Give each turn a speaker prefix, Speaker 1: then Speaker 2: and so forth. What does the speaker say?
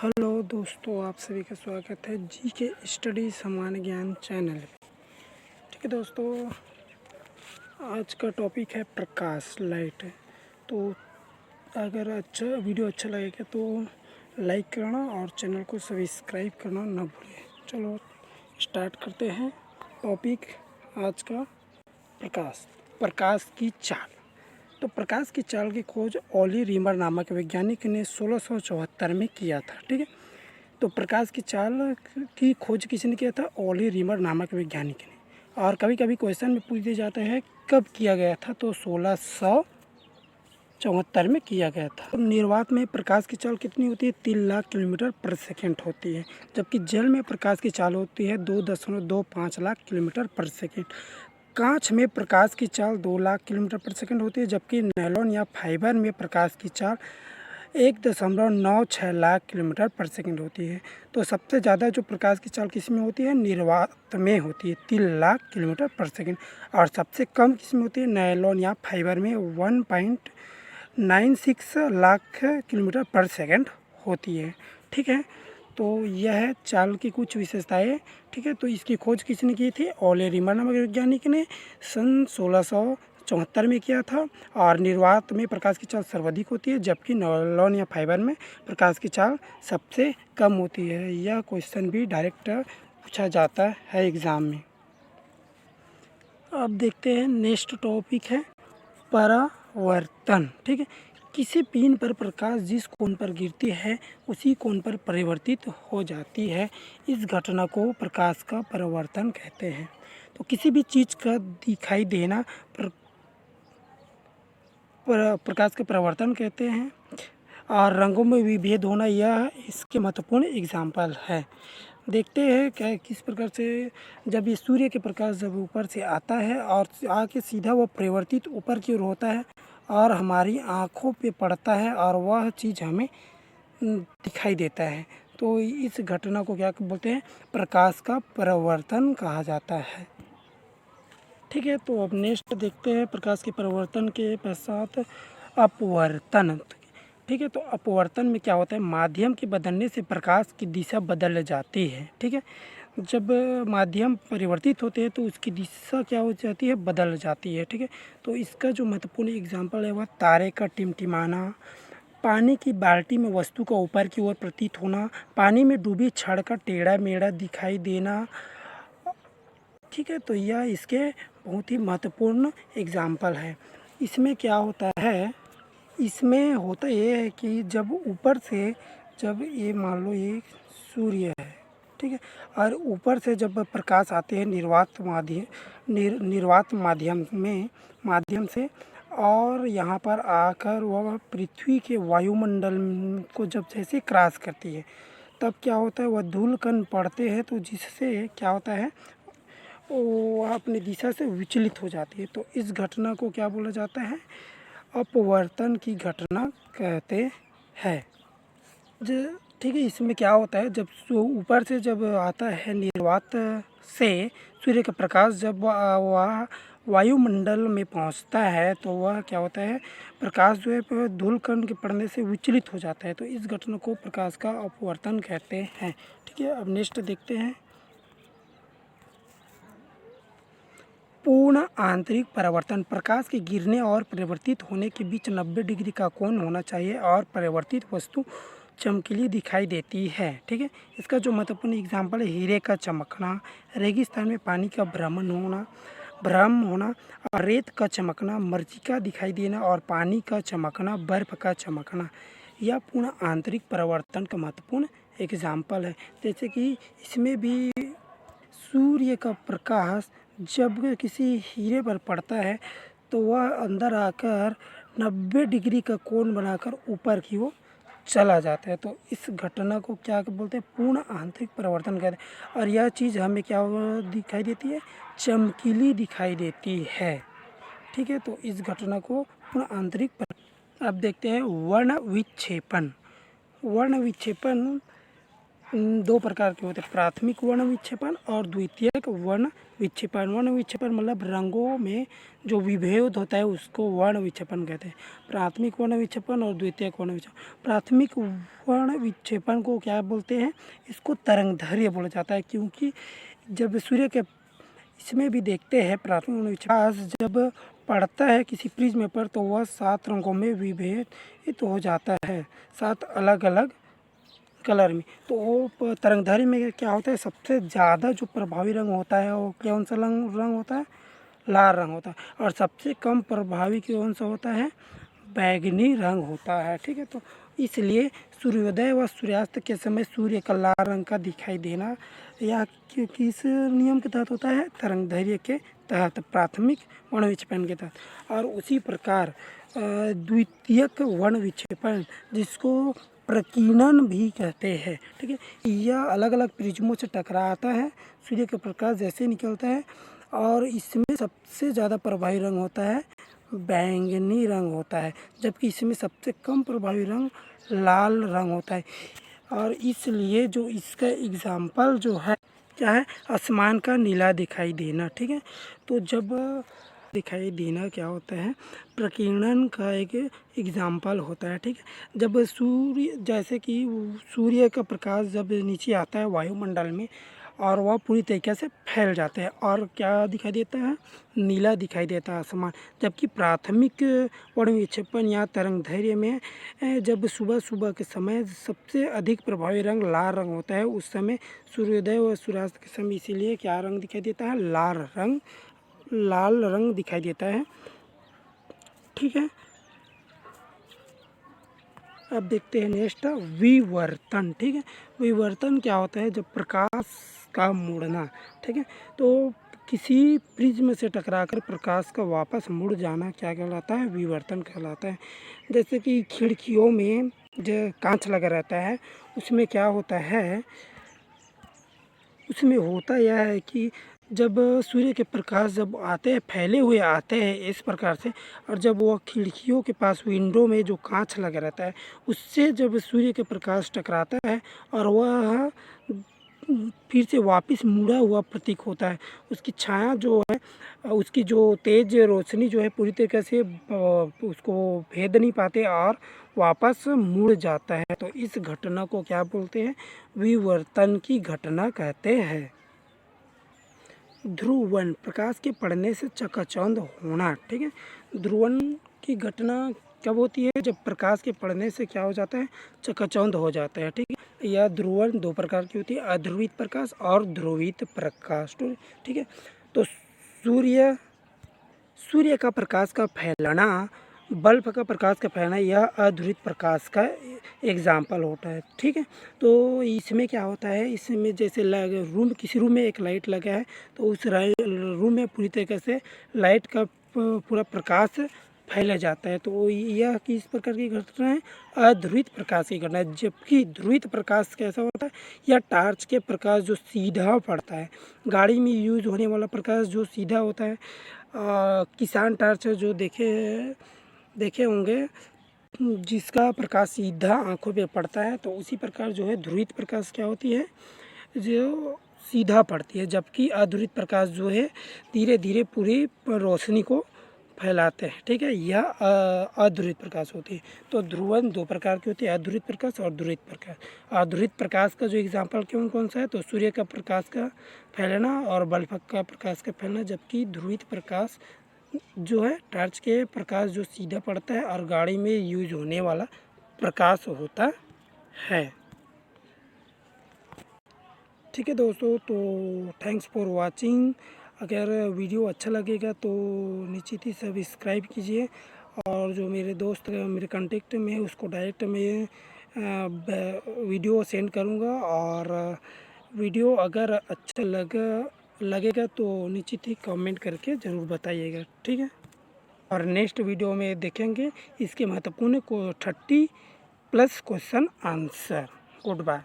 Speaker 1: Hello दोस्तों, आप सभी का स्वागत है जी के स्टडी सामान्य ज्ञान चैनल पे। ठीक है दोस्तों, आज का टॉपिक है प्रकाश, लाइट। तो अगर वीडियो अच्छा लगेगा तो लाइक करना और चैनल को सब्सक्राइब करना ना भूलें। चलो स्टार्ट करते हैं टॉपिक आज का। प्रकाश की चाल। तो प्रकाश की चाल की खोज ओली रीमर नामक वैज्ञानिक ने 1674 में किया था। ठीक है, तो प्रकाश की चाल की खोज किसने किया था? ओली रीमर नामक वैज्ञानिक ने। और कभी कभी क्वेश्चन में पूछ दिया जाता है कब किया गया था, तो 1674 में किया गया था। तो निर्वात में प्रकाश की चाल कितनी होती है? 3 लाख किलोमीटर पर सेकेंड होती है, जबकि जल में प्रकाश की चाल होती है 2.25 लाख किलोमीटर पर सेकेंड। कांच में प्रकाश की चाल 2 लाख किलोमीटर पर सेकेंड होती है, जबकि नायलॉन या फाइबर में प्रकाश की चाल 1.96 लाख किलोमीटर पर सेकेंड होती है। तो सबसे ज़्यादा जो प्रकाश की चाल किस में होती है? निर्वात में होती है, 3 लाख किलोमीटर पर सेकेंड। और सबसे कम किस में होती है? नायलॉन या फाइबर में 1.96 लाख किलोमीटर पर सेकेंड होती है। ठीक है, तो यह है चाल की कुछ विशेषताएं। ठीक है, तो इसकी खोज किसने की थी? ओले रीमर नामक वैज्ञानिक ने सन 1674 में किया था। और निर्वात में प्रकाश की चाल सर्वाधिक होती है, जबकि नायलॉन या फाइबर में प्रकाश की चाल सबसे कम होती है। यह क्वेश्चन भी डायरेक्ट पूछा जाता है एग्ज़ाम में। अब देखते हैं नेक्स्ट टॉपिक है परावर्तन। ठीक है, किसी पिन पर प्रकाश जिस कोण पर गिरती है उसी कोण पर परिवर्तित हो जाती है। इस घटना को प्रकाश का परावर्तन कहते हैं। तो किसी भी चीज़ का दिखाई देना प्रकाश का परावर्तन कहते हैं। और रंगों में विभेद होना यह इसके महत्वपूर्ण एग्जाम्पल है। देखते हैं क्या किस प्रकार से जब ये सूर्य के प्रकाश जब ऊपर से आता है और आके सीधा वो परिवर्तित ऊपर की ओर होता है और हमारी आँखों पे पड़ता है और वह चीज़ हमें दिखाई देता है, तो इस घटना को क्या बोलते हैं? प्रकाश का परावर्तन कहा जाता है। ठीक है, तो अब नेक्स्ट देखते हैं प्रकाश के परावर्तन के पश्चात अपवर्तन। ठीक है, तो अपवर्तन में क्या होता है? माध्यम के बदलने से प्रकाश की दिशा बदल जाती है। ठीक है, जब माध्यम परिवर्तित होते हैं तो उसकी दिशा क्या हो जाती है? बदल जाती है। ठीक है, तो इसका जो महत्वपूर्ण एग्जाम्पल है वह तारे का टिमटिमाना, पानी की बाल्टी में वस्तु का ऊपर की ओर प्रतीत होना, पानी में डूबी छड़ का टेढ़ा मेढ़ा दिखाई देना। ठीक है, तो यह इसके बहुत ही महत्वपूर्ण एग्जाम्पल है। इसमें क्या होता है? इसमें होता ये है कि जब ऊपर से जब ये मान लो ये सूर्य है, ठीक है, और ऊपर से जब प्रकाश आते हैं निर्वात माध्यम से, और यहाँ पर आकर वह पृथ्वी के वायुमंडल को जब जैसे क्रॉस करती है तब क्या होता है? वह धूल कण पड़ते हैं, तो जिससे क्या होता है? वह अपनी दिशा से विचलित हो जाती है। तो इस घटना को क्या बोला जाता है? अपवर्तन की घटना कहते हैं। ठीक है, इसमें क्या होता है? जब ऊपर से जब आता है निर्वात से सूर्य का प्रकाश, जब वह वायुमंडल में पहुंचता है तो वह क्या होता है? प्रकाश जो है धूल कण के पड़ने से विचलित हो जाता है, तो इस घटना को प्रकाश का अपवर्तन कहते हैं। ठीक है, अब नेक्स्ट देखते हैं पूर्ण आंतरिक परावर्तन। प्रकाश के गिरने और परिवर्तित होने के बीच 90 डिग्री का कोण होना चाहिए और परिवर्तित वस्तु चमकीली दिखाई देती है। ठीक है, इसका जो महत्वपूर्ण एग्जाम्पल है हीरे का चमकना, रेगिस्तान में पानी का भ्रम होना और रेत का चमकना, मरीचिका दिखाई देना और पानी का चमकना, बर्फ का चमकना। यह पूर्ण आंतरिक परावर्तन का महत्वपूर्ण एग्जाम्पल है। जैसे कि इसमें भी सूर्य का प्रकाश जब किसी हीरे पर पड़ता है तो वह अंदर आकर 90 डिग्री का कोण बनाकर ऊपर की ओर चला जाता है, तो इस घटना को क्या बोलते हैं? पूर्ण आंतरिक परावर्तन कहते हैं। और यह चीज़ हमें क्या दिखाई देती है? चमकीली दिखाई देती है। ठीक है, तो इस घटना को पूर्ण अब देखते हैं वर्ण विक्षेपण। दो प्रकार के होते हैं, प्राथमिक वर्ण विक्षेपण और द्वितीयक वर्ण विक्षेपण। वर्ण विक्षेपण मतलब रंगों में जो विभेद होता है उसको वर्ण विक्षेपण कहते हैं। प्राथमिक वर्ण विक्षेपण और द्वितीयक वर्ण विक्षेपण। प्राथमिक वर्ण विक्षेपण को क्या बोलते हैं, इसको तरंगदैर्घ्य बोला जाता है, क्योंकि जब सूर्य के इसमें भी देखते हैं प्राथमिक वर्ण विक्षेपण जब पड़ता है किसी प्रिज्म पर तो वह 7 रंगों में विभेदित हो जाता है, 7 अलग अलग कलर में। तो वो तरंगदैर्घ्य में क्या होता है, सबसे ज़्यादा जो प्रभावी रंग होता है वो कौन सा रंग होता है, लाल रंग होता है। और सबसे कम प्रभावी कौन सा होता है, बैगनी रंग होता है। ठीक है, तो इसलिए सूर्योदय व सूर्यास्त के समय सूर्य का लाल रंग का दिखाई देना या किस नियम के तहत होता है, तरंगदैर्घ्य के तहत, प्राथमिक वर्ण विक्षेपण के तहत। और उसी प्रकार द्वितीयक वर्ण विक्षेपण जिसको प्रकीर्णन भी कहते हैं। ठीक है, यह अलग अलग प्रिज्मों से टकराता है, सूर्य का प्रकाश जैसे निकलता है और इसमें सबसे ज़्यादा प्रभावी रंग होता है बैंगनी रंग होता है, जबकि इसमें सबसे कम प्रभावी रंग लाल रंग होता है। और इसलिए जो इसका एग्जाम्पल जो है क्या है, आसमान का नीला दिखाई देना। ठीक है, तो जब दिखाई देना क्या होता है, प्रकीर्णन का एक एग्जाम्पल होता है। ठीक है, जब सूर्य जैसे कि सूर्य का प्रकाश जब नीचे आता है वायुमंडल में और वह पूरी तरीके से फैल जाता है और क्या दिखाई देता है, नीला दिखाई देता है आसमान। जबकि प्राथमिक वर्ण विक्षेपण या तरंगदैर्घ्य में जब सुबह सुबह के समय सबसे अधिक प्रभावी रंग लाल रंग होता है, उस समय सूर्योदय व सूर्यास्त के समय इसीलिए क्या रंग दिखाई देता है, लाल रंग दिखाई देता है। ठीक है, अब देखते हैं नेक्स्ट विवर्तन। ठीक है, विवर्तन क्या होता है, जब प्रकाश का मुड़ना। ठीक है, तो किसी प्रिज्म से टकराकर प्रकाश का वापस मुड़ जाना क्या कहलाता है, विवर्तन कहलाता है। जैसे कि खिड़कियों में जो कांच लगा रहता है उसमें क्या होता है, उसमें होता यह है कि जब सूर्य के प्रकाश जब आते हैं फैले हुए आते हैं इस प्रकार से, और जब वह खिड़कियों के पास विंडो में जो कांच लगा रहता है उससे जब सूर्य के प्रकाश टकराता है और वह फिर से वापस मुड़ा हुआ प्रतीक होता है, उसकी छाया जो है, उसकी जो तेज रोशनी जो है पूरी तरीके से उसको भेद नहीं पाते और वापस मुड़ जाता है। तो इस घटना को क्या बोलते हैं, विवर्तन की घटना कहते हैं। ध्रुवन, प्रकाश के पड़ने से चकाचौंध होना। ठीक है, ध्रुवन की घटना कब होती है, जब प्रकाश के पड़ने से क्या हो जाता है, चकाचौंध हो जाता है। ठीक है, यह ध्रुवन दो प्रकार की होती है, अध्रुवित प्रकाश और ध्रुवित प्रकाश। ठीक है, तो सूर्य का प्रकाश का फैलाना, बल्ब का प्रकाश का फैलाना, यह अध्रुवित प्रकाश का एग्जाम्पल होता है। ठीक है, तो इसमें क्या होता है, इसमें जैसे किसी रूम में एक लाइट लगा है तो उस रूम में पूरी तरीके से लाइट का पूरा प्रकाश फैला जाता है। तो यह किस प्रकार की घटना है, अध्रुवित प्रकाश की घटना है। जबकि ध्रुवित प्रकाश कैसा होता है, यह टार्च के प्रकाश जो सीधा पड़ता है, गाड़ी में यूज होने वाला प्रकाश जो सीधा होता है, किसान टार्च जो देखे होंगे जिसका प्रकाश सीधा आंखों पे पड़ता है, तो उसी प्रकार जो है ध्रुवित प्रकाश क्या होती है, जो सीधा पड़ती है। जबकि अध्रुवित प्रकाश जो है धीरे धीरे पूरी रोशनी को फैलाते हैं। ठीक है, यह अध्रुवित प्रकाश होती है। तो ध्रुवन दो प्रकार की होती है, अध्रुवित प्रकाश और ध्रुवित प्रकाश। अध्रुवित प्रकाश का जो एग्जाम्पल कौन सा है, तो सूर्य का प्रकाश का फैलना और बल्ब का प्रकाश का फैलना। जबकि ध्रुवित प्रकाश जो है टार्च के प्रकाश जो सीधा पड़ता है और गाड़ी में यूज होने वाला प्रकाश होता है। ठीक है दोस्तों, तो थैंक्स फॉर वाचिंग। अगर वीडियो अच्छा लगेगा तो निश्चित ही सब्सक्राइब कीजिए, और जो मेरे दोस्त मेरे कांटेक्ट में है उसको डायरेक्ट मैं वीडियो सेंड करूँगा। और वीडियो अगर अच्छा लगेगा तो निश्चित ही कमेंट करके ज़रूर बताइएगा। ठीक है, और नेक्स्ट वीडियो में देखेंगे इसके महत्वपूर्ण 30+ क्वेश्चन आंसर। Good bye.